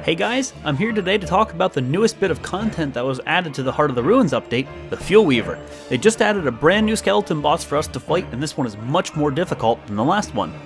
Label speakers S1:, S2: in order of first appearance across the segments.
S1: Hey guys, I'm here today to talk about the newest bit of content that was added to the Heart of the Ruins update, the FUELWEAVER. They just added a brand new skeleton boss for us to fight, and this one is much more difficult than the last one.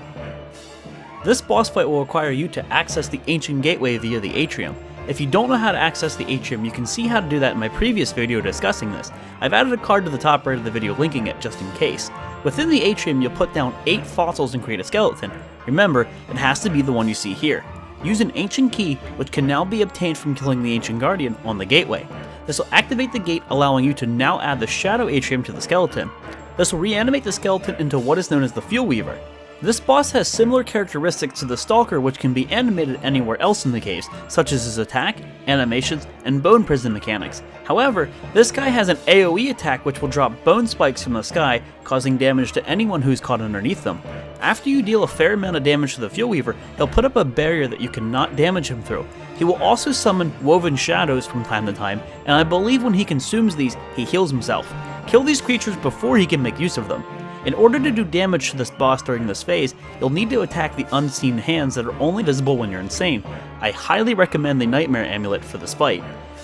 S1: This boss fight will require you to access the ancient gateway via the atrium. If you don't know how to access the atrium, you can see how to do that in my previous video discussing this. I've added a card to the top right of the video linking it just in case. Within the atrium, you'll put down 8 fossils and create a skeleton. Remember, it has to be the one you see here. Use an ancient key, which can now be obtained from killing the ancient guardian on the gateway. This will activate the gate, allowing you to now add the shadow atrium to the skeleton. This will reanimate the skeleton into what is known as the FUELWEAVER. This boss has similar characteristics to the Stalker, which can be animated anywhere else in the caves, such as his attack, animations, and bone prison mechanics. However, this guy has an AoE attack which will drop bone spikes from the sky, causing damage to anyone who's caught underneath them. After you deal a fair amount of damage to the FUELWEAVER, he'll put up a barrier that you cannot damage him through. He will also summon woven shadows from time to time, and I believe when he consumes these, he heals himself. Kill these creatures before he can make use of them. In order to do damage to this boss during this phase, you'll need to attack the unseen hands that are only visible when you're insane. I highly recommend the Nightmare Amulet for this fight.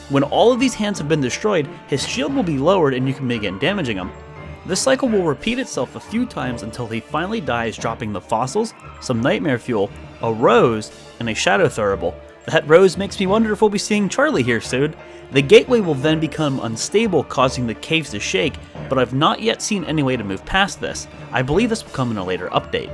S1: When all of these hands have been destroyed, his shield will be lowered and you can begin damaging him. This cycle will repeat itself a few times until he finally dies, dropping the fossils, some nightmare fuel, a rose, and a shadow thurible. That rose makes me wonder if we'll be seeing Charlie here soon. The gateway will then become unstable, causing the caves to shake, but I've not yet seen any way to move past this. I believe this will come in a later update.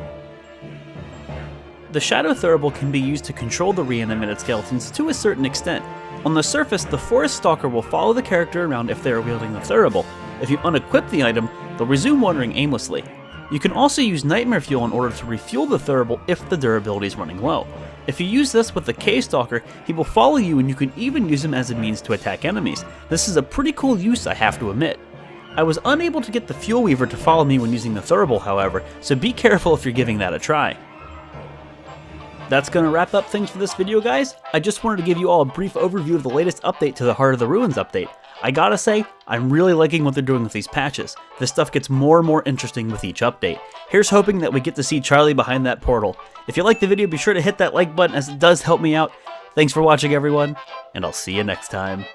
S1: The shadow thurible can be used to control the reanimated skeletons to a certain extent. On the surface, the forest stalker will follow the character around if they are wielding the thurible. If you unequip the item, they'll resume wandering aimlessly. You can also use nightmare fuel in order to refuel the thurible if the durability is running low. If you use this with the cave stalker, he will follow you and you can even use him as a means to attack enemies. This is a pretty cool use, I have to admit. I was unable to get the FUELWEAVER to follow me when using the thurible, however, so be careful if you're giving that a try. That's gonna wrap up things for this video, guys. I just wanted to give you all a brief overview of the latest update to the Heart of the Ruins update. I gotta say, I'm really liking what they're doing with these patches. This stuff gets more and more interesting with each update. Here's hoping that we get to see Charlie behind that portal. If you liked the video, be sure to hit that like button as it does help me out. Thanks for watching, everyone, and I'll see you next time.